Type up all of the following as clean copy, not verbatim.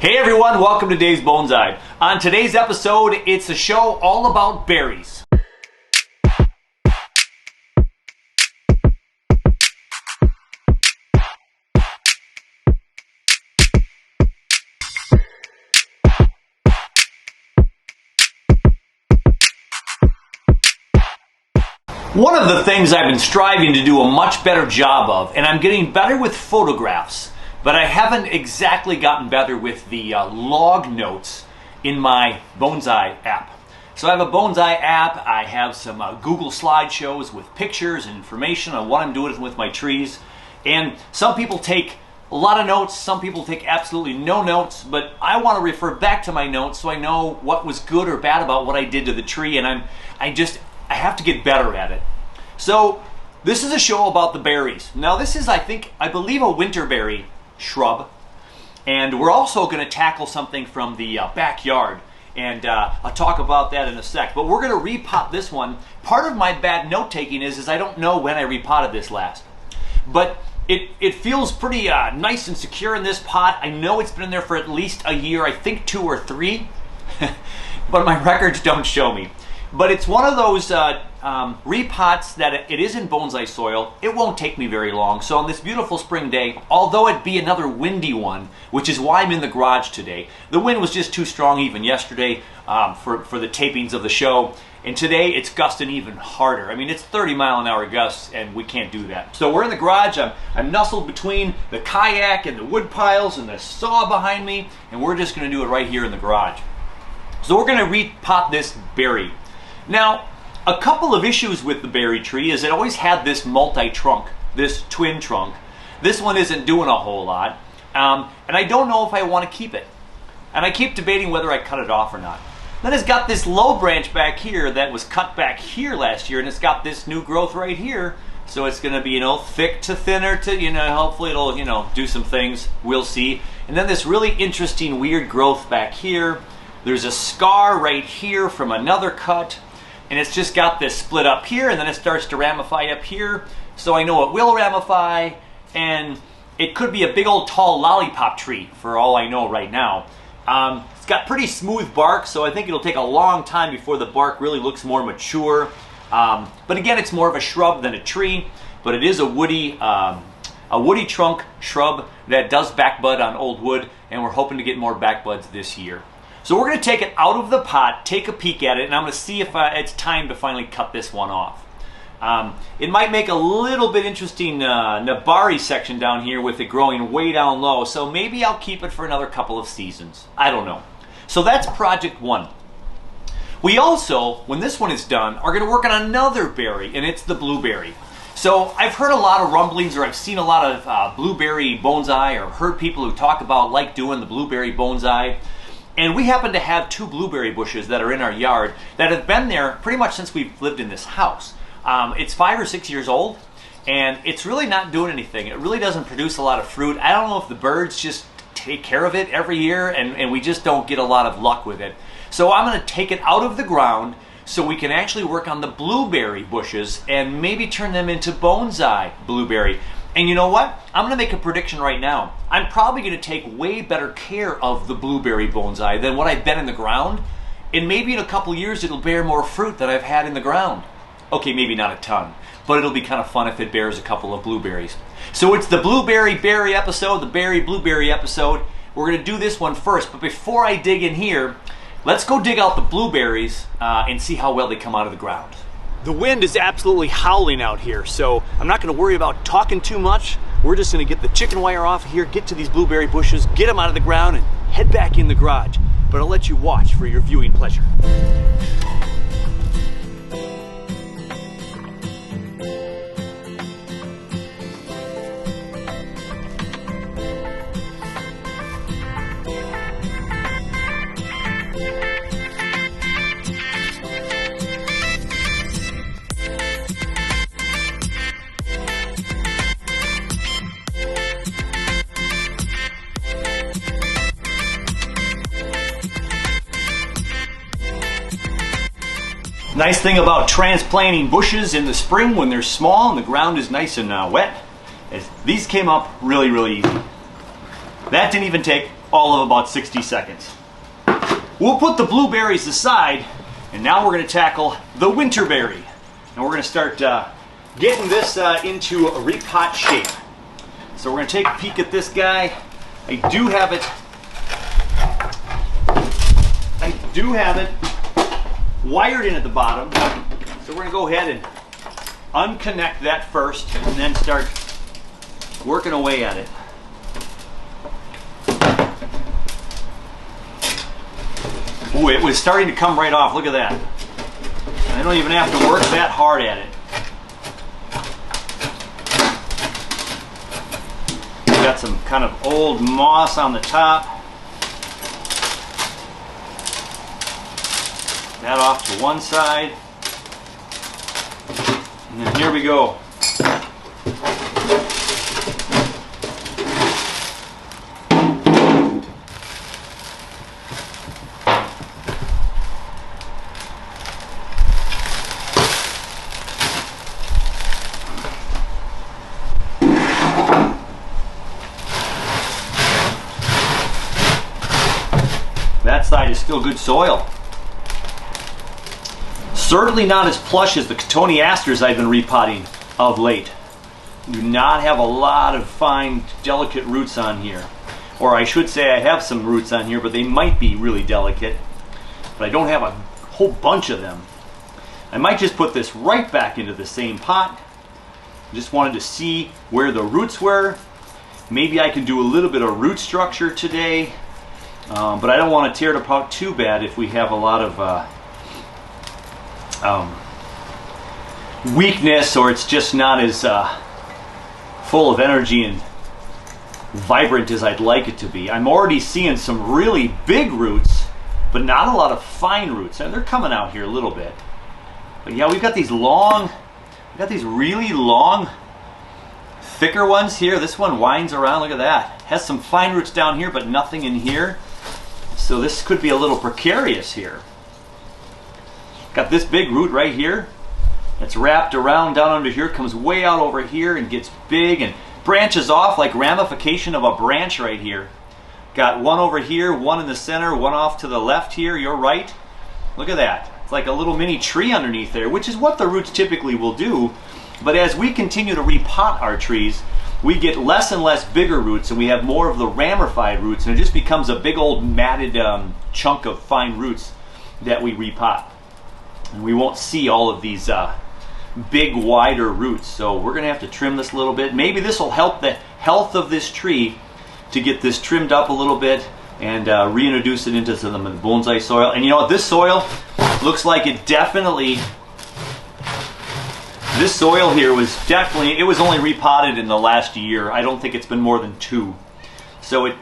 Hey everyone, welcome to Dave's Bonsai. On today's episode, it's a show all about berries. One of the things I've been striving to do a much better job of, and I'm getting better with photographs, but I haven't exactly gotten better with the log notes in my Bonsai app. So I have a Bonsai app, I have some Google slideshows with pictures and information on what I'm doing with my trees. And some people take a lot of notes, some people take absolutely no notes, but I want to refer back to my notes so I know what was good or bad about what I did to the tree, and I have to get better at it. So this is a show about the berries. Now this is, I believe, a winterberry shrub, and we're also going to tackle something from the backyard, and I'll talk about that in a sec. But we're going to repot this one. Part of my bad note taking is I don't know when I repotted this last, but it feels pretty nice and secure in this pot. I know it's been in there for at least a year, I think 2 or 3, but my records don't show me. But it's one of those repots that it is in bonsai soil. It won't take me very long. So on this beautiful spring day, although it be another windy one, which is why I'm in the garage today. The wind was just too strong even yesterday for the tapings of the show. And today it's gusting even harder. I mean, it's 30-mile-an-hour gusts, and we can't do that. So we're in the garage. I'm nestled between the kayak and the wood piles and the saw behind me, and we're just going to do it right here in the garage. So we're going to repot this berry. Now, a couple of issues with the berry tree is it always had this multi-trunk, this twin trunk. This one isn't doing a whole lot, and I don't know if I want to keep it. And I keep debating whether I cut it off or not. Then it's got this low branch back here that was cut back here last year, and it's got this new growth right here. So it's going to be, thick to thinner to, hopefully it'll, do some things. We'll see. And then this really interesting weird growth back here. There's a scar right here from another cut. And it's just got this split up here, and then it starts to ramify up here. So I know it will ramify, and it could be a big old tall lollipop tree for all I know right now. It's got pretty smooth bark, so I think it'll take a long time before the bark really looks more mature. But again, it's more of a shrub than a tree, but it is a woody trunk shrub that does backbud on old wood, and we're hoping to get more backbuds this year. So we're going to take it out of the pot, take a peek at it, and I'm going to see if it's time to finally cut this one off. It might make a little bit interesting Nabari section down here with it growing way down low, so maybe I'll keep it for another couple of seasons. I don't know. So that's project 1. We also, when this one is done, are going to work on another berry, and it's the blueberry. So I've heard a lot of rumblings, or I've seen a lot of blueberry bonsai, or heard people who talk about doing the blueberry bonsai. And we happen to have 2 blueberry bushes that are in our yard that have been there pretty much since we've lived in this house. It's 5 or 6 years old, and it's really not doing anything. It really doesn't produce a lot of fruit. I don't know if the birds just take care of it every year, and we just don't get a lot of luck with it. So I'm going to take it out of the ground so we can actually work on the blueberry bushes and maybe turn them into bonsai blueberry. And you know what? I'm going to make a prediction right now. I'm probably going to take way better care of the blueberry bonsai than what I've been in the ground. And maybe in a couple years it'll bear more fruit than I've had in the ground. Okay, maybe not a ton, but it'll be kind of fun if it bears a couple of blueberries. So it's the blueberry berry episode, the berry blueberry episode. We're going to do this one first, but before I dig in here, let's go dig out the blueberries and see how well they come out of the ground. The wind is absolutely howling out here, so I'm not going to worry about talking too much. We're just going to get the chicken wire off here, get to these blueberry bushes, get them out of the ground, and head back in the garage. But I'll let you watch for your viewing pleasure. Nice thing about transplanting bushes in the spring when they're small and the ground is nice and wet is these came up really easy. That didn't even take all of about 60 seconds. We'll put the blueberries aside, and now we're going to tackle the winterberry. And we're going to start getting this into a repot shape. So we're going to take a peek at this guy. I do have it wired in at the bottom. So we're going to go ahead and unconnect that first and then start working away at it. Ooh, it was starting to come right off. Look at that. I don't even have to work that hard at it. Got some kind of old moss on the top. That off to one side. And then here we go. That side is still good soil. Certainly not as plush as the cotoneasters I've been repotting of late. Do not have a lot of fine, delicate roots on here. Or I should say I have some roots on here, but they might be really delicate. But I don't have a whole bunch of them. I might just put this right back into the same pot. Just wanted to see where the roots were. Maybe I can do a little bit of root structure today. But I don't want to tear it apart too bad if we have a lot of weakness, or it's just not as full of energy and vibrant as I'd like it to be. I'm already seeing some really big roots, but not a lot of fine roots, and they're coming out here a little bit. But yeah, we've got these really long, thicker ones here. This one winds around. Look at that. Has some fine roots down here, but nothing in here. So this could be a little precarious here. Got this big root right here. It's wrapped around down under here, comes way out over here and gets big and branches off like ramification of a branch right here. Got one over here, one in the center, one off to the left here. You're right. Look at that. It's like a little mini tree underneath there, which is what the roots typically will do. But as we continue to repot our trees, we get less and less bigger roots, and we have more of the ramified roots, and it just becomes a big old matted chunk of fine roots that we repot. And we won't see all of these big, wider roots. So we're going to have to trim this a little bit. Maybe this will help the health of this tree to get this trimmed up a little bit and reintroduce it into some bonsai soil. And you know what? This soil looks like it definitely... This soil here was definitely, it was only repotted in the last year. I don't think it's been more than 2. So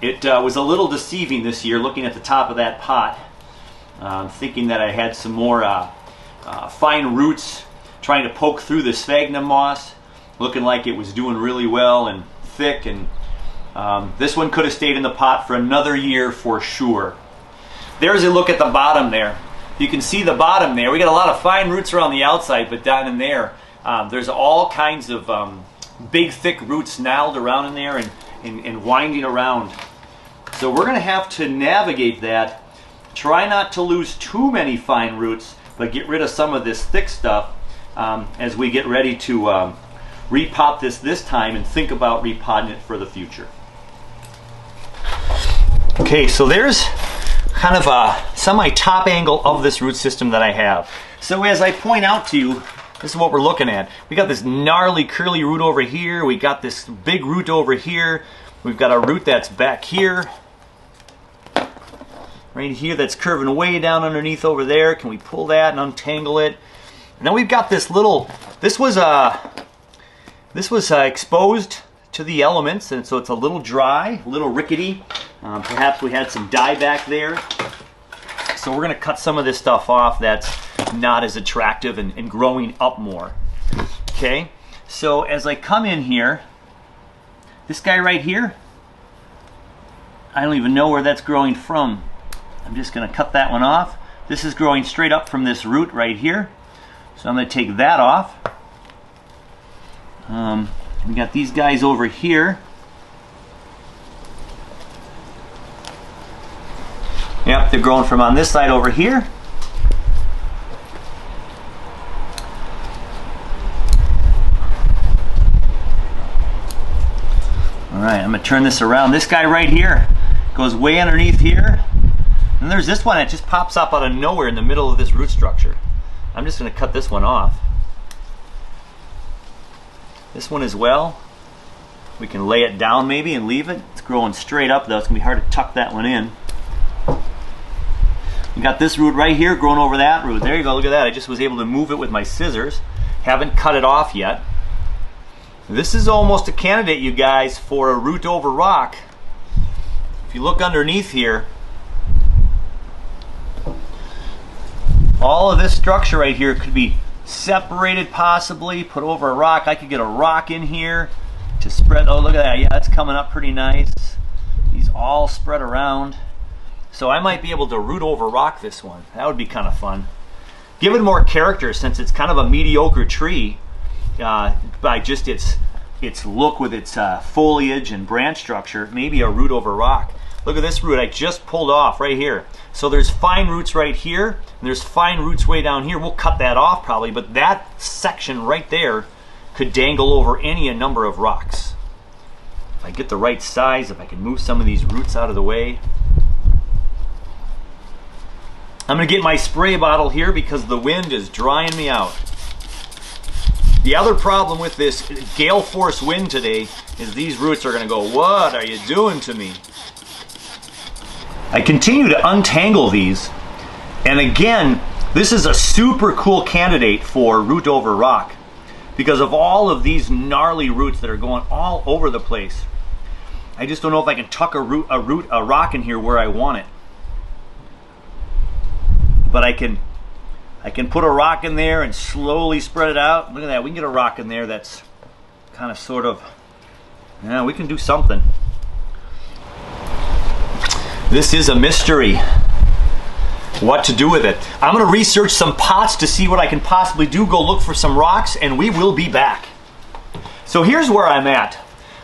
it was a little deceiving this year looking at the top of that pot, thinking that I had some more fine roots trying to poke through the sphagnum moss, looking like it was doing really well and thick. And this one could have stayed in the pot for another year for sure. There's a look at the bottom there. You can see the bottom there. We got a lot of fine roots around the outside, but down in there, there's all kinds of big, thick roots gnarled around in there and winding around. So we're going to have to navigate that. Try not to lose too many fine roots, but get rid of some of this thick stuff as we get ready to repot this time and think about repotting it for the future. Okay, so there's kind of a semi-top angle of this root system that I have. So as I point out to you, this is what we're looking at. We got this gnarly curly root over here. We got this big root over here. We've got a root that's back here. Right here that's curving way down underneath over there. Can we pull that and untangle it? And then we've got this little, this was exposed to the elements, and so it's a little dry, a little rickety. Perhaps we had some dye back there. So we're going to cut some of this stuff off that's not as attractive and growing up more. Okay, so as I come in here, this guy right here, I don't even know where that's growing from. I'm just going to cut that one off. This is growing straight up from this root right here. So I'm going to take that off. We got these guys over here. Yep, they're growing from on this side over here. All right, I'm gonna turn this around. This guy right here goes way underneath here. And there's this one that just pops up out of nowhere in the middle of this root structure. I'm just gonna cut this one off. This one as well. We can lay it down maybe and leave it. It's growing straight up though. It's gonna be hard to tuck that one in. We got this root right here growing over that root. There you go, look at that. I just was able to move it with my scissors. Haven't cut it off yet. This is almost a candidate, you guys, for a root over rock. If you look underneath here, all of this structure right here could be separated possibly, put over a rock. I could get a rock in here to spread. Oh, look at that. Yeah, that's coming up pretty nice. These all spread around. So I might be able to root over rock this one. That would be kind of fun. Give it more character since it's kind of a mediocre tree. By just its look with its foliage and branch structure, maybe a root over rock. Look at this root I just pulled off right here. So there's fine roots right here, and there's fine roots way down here. We'll cut that off probably, but that section right there could dangle over any number of rocks. If I get the right size, if I can move some of these roots out of the way. I'm gonna get my spray bottle here because the wind is drying me out. The other problem with this gale force wind today is these roots are going to go, what are you doing to me? I continue to untangle these, and again, this is a super cool candidate for root over rock because of all of these gnarly roots that are going all over the place. I just don't know if I can tuck a rock in here where I want it. But I can put a rock in there and slowly spread it out. Look at that, we can get a rock in there that's kind of sort of, yeah, we can do something. This is a mystery, what to do with it. I'm gonna research some pots to see what I can possibly do, go look for some rocks, and we will be back. So here's where I'm at.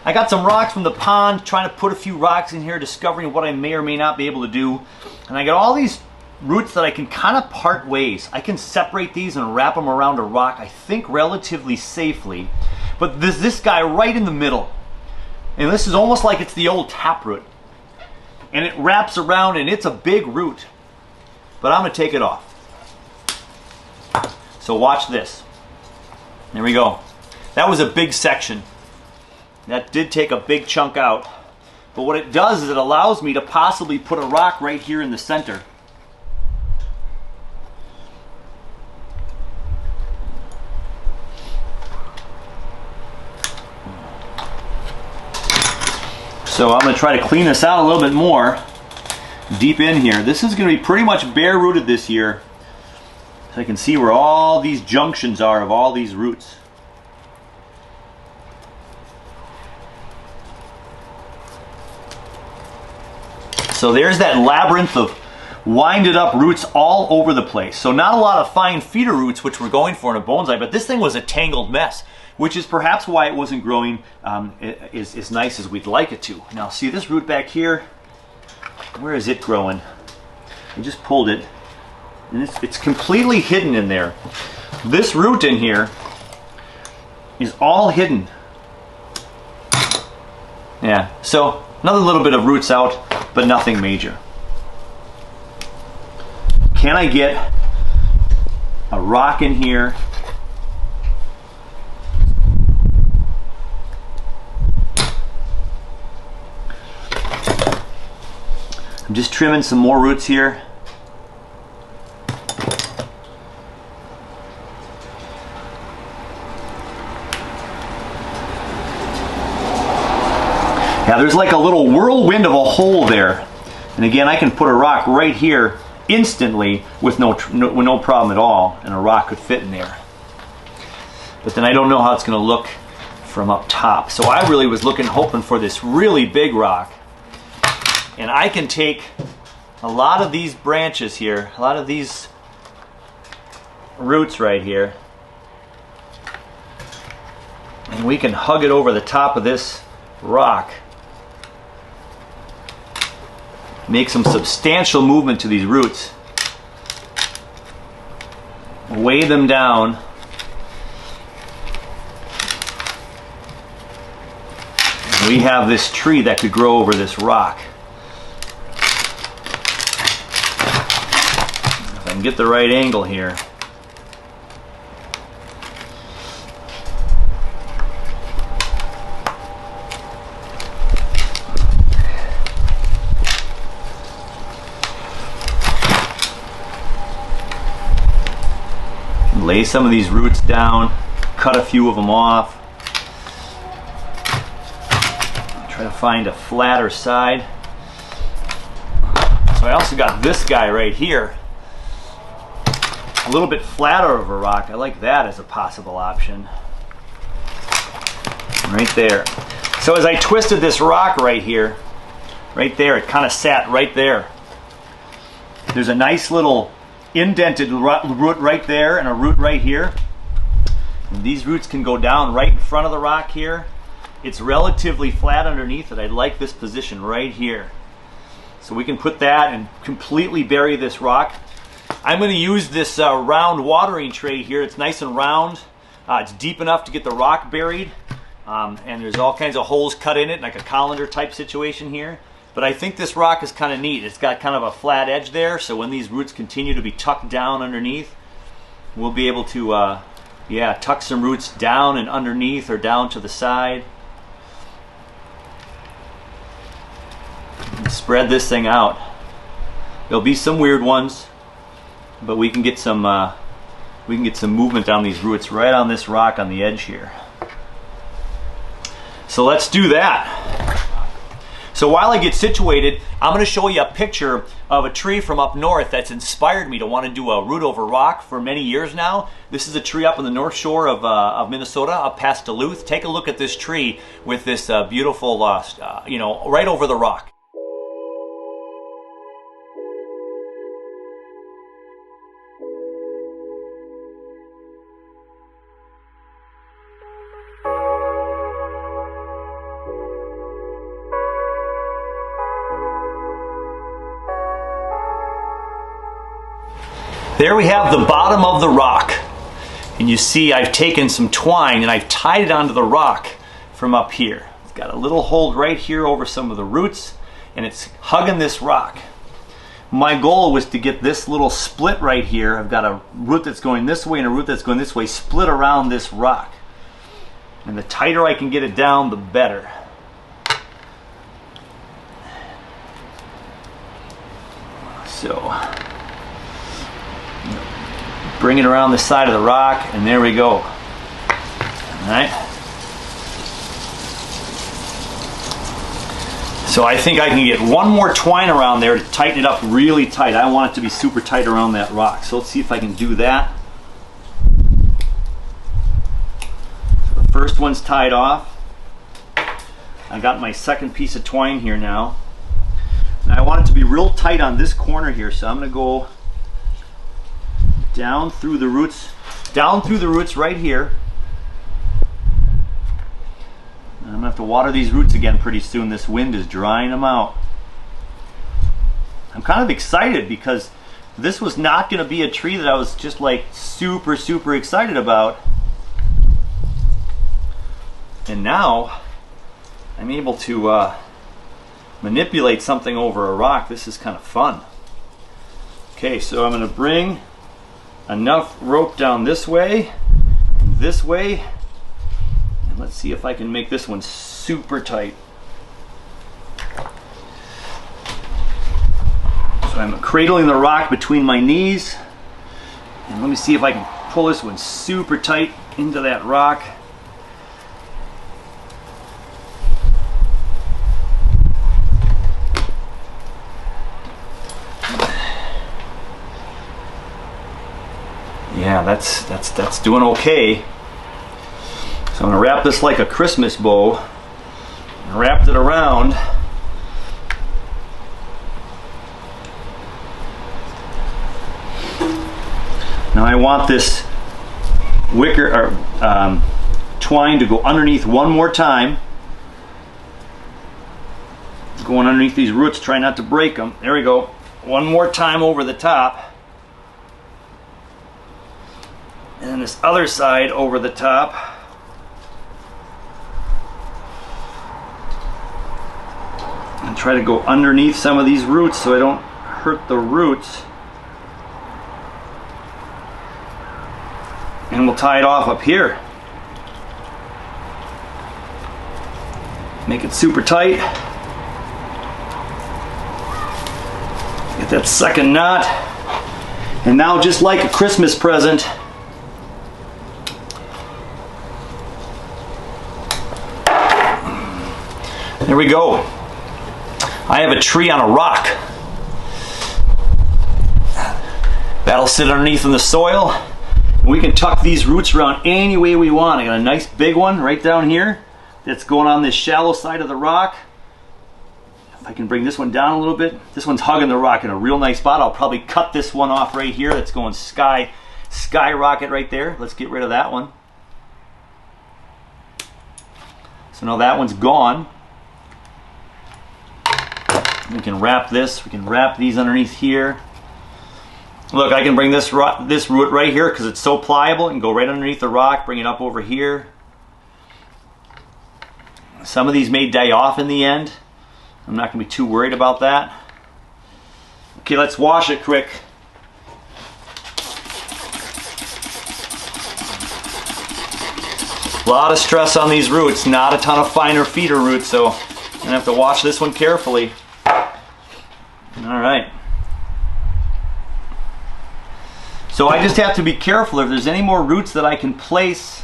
I got some rocks from the pond, trying to put a few rocks in here, discovering what I may or may not be able to do. And I got all these roots that I can kind of part ways. I can separate these and wrap them around a rock, I think relatively safely. But there's this guy right in the middle. And this is almost like it's the old taproot. And it wraps around and it's a big root. But I'm going to take it off. So watch this. There we go. That was a big section. That did take a big chunk out. But what it does is it allows me to possibly put a rock right here in the center. So I'm going to try to clean this out a little bit more deep in here. This is going to be pretty much bare rooted this year. So I can see where all these junctions are of all these roots. So there's that labyrinth of winded up roots all over the place. So not a lot of fine feeder roots, which we're going for in a bonsai, but this thing was a tangled mess, which is perhaps why it wasn't growing as nice as we'd like it to. Now see this root back here, where is it growing? I just pulled it, and it's completely hidden in there. This root in here is all hidden. Yeah, so another little bit of roots out, but nothing major. Can I get a rock in here? I'm just trimming some more roots here. Yeah, there's like a little whirlwind of a hole there. And again, I can put a rock right here instantly with no problem at all, and a rock could fit in there. But then I don't know how it's going to look from up top. So I really was hoping for this really big rock. And I can take a lot of these branches here, a lot of these roots right here, and we can hug it over the top of this rock. make some substantial movement to these roots. Weigh them down. And we have this tree that could grow over this rock. If I can get the right angle here. Lay some of these roots down, cut a few of them off. Try to find a flatter side. So I also got this guy right here. A little bit flatter of a rock. I like that as a possible option. Right there. So as I twisted this rock right here, right there, it kind of sat right there. There's a nice little indented root right there and a root right here. And these roots can go down right in front of the rock here. It's relatively flat underneath it. I like this position right here. So we can put that and completely bury this rock. I'm going to use this round watering tray here. It's nice and round. It's deep enough to get the rock buried. And there's all kinds of holes cut in it, like a colander type situation here. But I think this rock is kind of neat. It's got kind of a flat edge there, so when these roots continue to be tucked down underneath, we'll be able to tuck some roots down and underneath or down to the side. And spread this thing out. There'll be some weird ones, but we can get some movement down these roots right on this rock on the edge here. So let's do that. So while I get situated, I'm going to show you a picture of a tree from up north that's inspired me to want to do a root over rock for many years now. This is a tree up on the north shore of Minnesota, up past Duluth. Take a look at this tree with this beautiful, right over the rock. There we have the bottom of the rock. And you see I've taken some twine and I've tied it onto the rock from up here. It's got a little hold right here over some of the roots and it's hugging this rock. My goal was to get this little split right here. I've got a root that's going this way and a root that's going this way split around this rock. And the tighter I can get it down, the better. So bring it around the side of the rock, and there we go. All right. So I think I can get one more twine around there to tighten it up really tight. I want it to be super tight around that rock. So let's see if I can do that. So the first one's tied off. I got my second piece of twine here now. And I want it to be real tight on this corner here, so I'm going to go down through the roots right here. And I'm going to have to water these roots again pretty soon. This wind is drying them out. I'm kind of excited because this was not going to be a tree that I was just like super excited about. And now I'm able to manipulate something over a rock. This is kind of fun. Okay, so I'm going to bring enough rope down this way and this way, and let's see if I can make this one super tight. So I'm cradling the rock between my knees, and let me see if I can pull this one super tight into that rock. Yeah, that's doing okay. So I'm gonna wrap this like a Christmas bow. I wrapped it around. Now I want this wicker or twine to go underneath one more time. Go Going underneath these roots, try not to break them. There we go. One more time over the top. And then this other side over the top. And try to go underneath some of these roots so I don't hurt the roots. And we'll tie it off up here. Make it super tight. Get that second knot. And now, just like a Christmas present, there we go. I have a tree on a rock. That'll sit underneath in the soil. We can tuck these roots around any way we want. I got a nice big one right down here that's going on this shallow side of the rock. If I can bring this one down a little bit. This one's hugging the rock in a real nice spot. I'll probably cut this one off right here. That's going skyrocket right there. Let's get rid of that one. So now that one's gone. We can wrap this. We can wrap these underneath here. Look, I can bring this root right here because it's so pliable and go right underneath the rock, bring it up over here. Some of these may die off in the end. I'm not going to be too worried about that. Okay, let's wash it quick. A lot of stress on these roots, not a ton of finer feeder roots, so I'm going to have to wash this one carefully. All right. So I just have to be careful if there's any more roots that I can place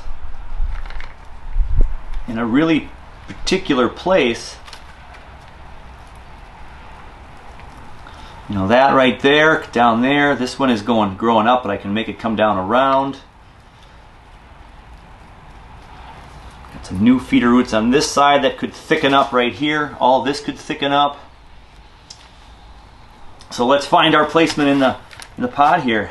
in a really particular place. You know, that right there, down there. This one is growing up, but I can make it come down around. Got some new feeder roots on this side that could thicken up right here. All this could thicken up. So let's find our placement in the pot here.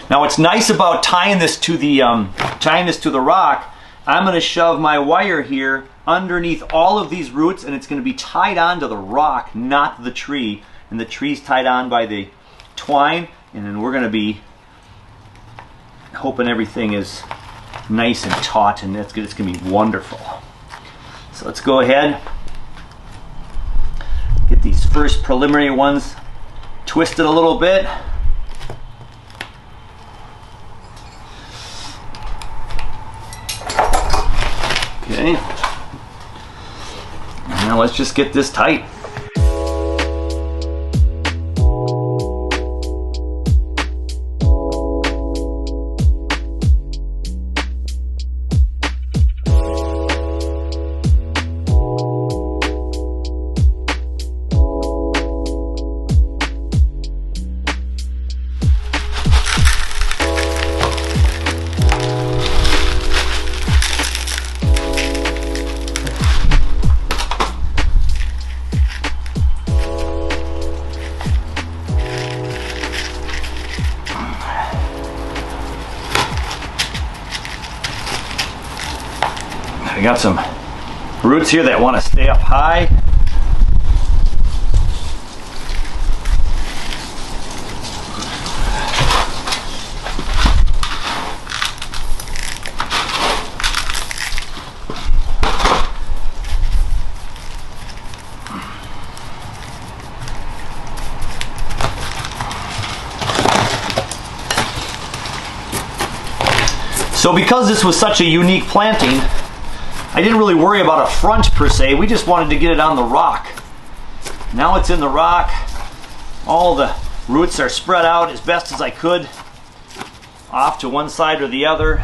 Now, what's nice about tying this to the rock, I'm going to shove my wire here underneath all of these roots, and it's going to be tied onto the rock, not the tree. And the tree's tied on by the twine, and then we're going to be hoping everything is nice and taut, and it's going to be wonderful. So let's go ahead, get these first preliminary ones twisted a little bit. Okay, now let's just get this tight. I got some roots here that want to stay up high. So because this was such a unique planting, I didn't really worry about a front per se. We just wanted to get it on the rock. Now it's in the rock. All the roots are spread out as best as I could, off to one side or the other.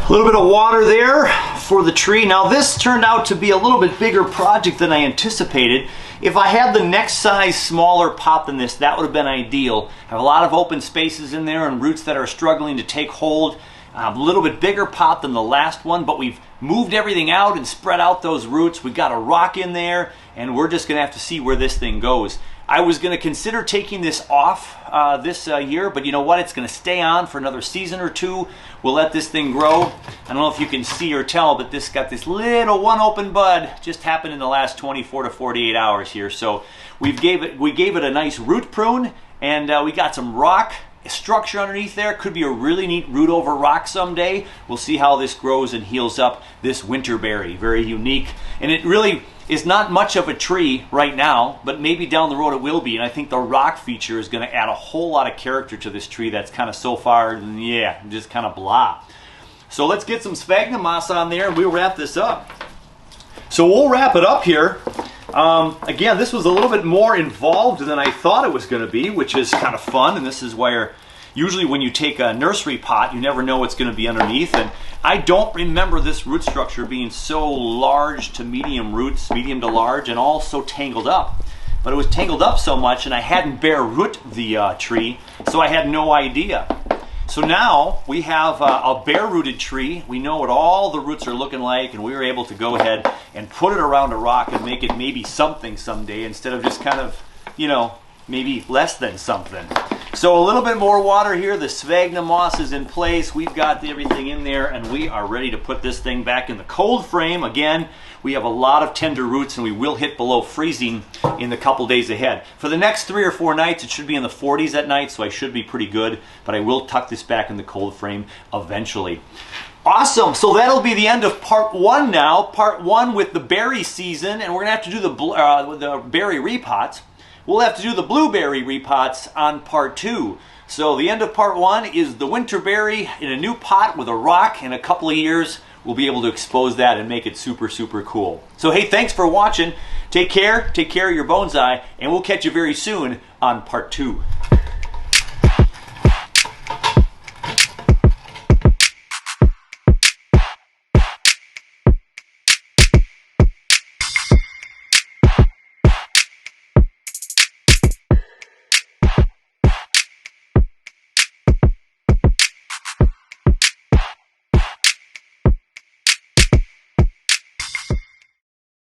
A little bit of water there for the tree. Now this turned out to be a little bit bigger project than I anticipated. If I had the next size smaller pot than this, that would have been ideal. I have a lot of open spaces in there and roots that are struggling to take hold. A little bit bigger pot than the last one, but we've moved everything out and spread out those roots. We've got a rock in there, and we're just going to have to see where this thing goes. I was going to consider taking this off this year, but you know what? It's going to stay on for another season or two. We'll let this thing grow. I don't know if you can see or tell, but this got this little one open bud. Just happened in the last 24 to 48 hours here. So we gave it a nice root prune, and we got some rock structure underneath there. Could be a really neat root over rock someday. We'll see how this grows and heals up this winterberry. Very unique, and it really is not much of a tree right now, but maybe down the road it will be. And I think the rock feature is going to add a whole lot of character to this tree that's kind of so far, yeah, just kind of blah. So let's get some sphagnum moss on there and we'll wrap this up. So we'll wrap it up here. Again, this was a little bit more involved than I thought it was going to be, which is kind of fun. And this is where usually when you take a nursery pot, you never know what's going to be underneath. And I don't remember this root structure being so large to medium roots, medium to large, and all so tangled up. But it was tangled up so much, and I hadn't bare root the tree, so I had no idea. So now we have a bare rooted tree. We know what all the roots are looking like, and we were able to go ahead and put it around a rock and make it maybe something someday instead of just kind of, you know, maybe less than something. So a little bit more water here. The sphagnum moss is in place. We've got everything in there, and we are ready to put this thing back in the cold frame. Again, we have a lot of tender roots, and we will hit below freezing in the couple days ahead. For the next 3 or 4 nights, it should be in the 40s at night, so I should be pretty good, but I will tuck this back in the cold frame eventually. Awesome, so that'll be the end of part 1 now. Part 1 with the berry season, and we're gonna have to do the berry repots. We'll have to do the blueberry repots on part 2. So the end of part 1 is the winterberry in a new pot with a rock. In a couple of years, we'll be able to expose that and make it super, super cool. So hey, thanks for watching. Take care of your bonsai, and we'll catch you very soon on part 2.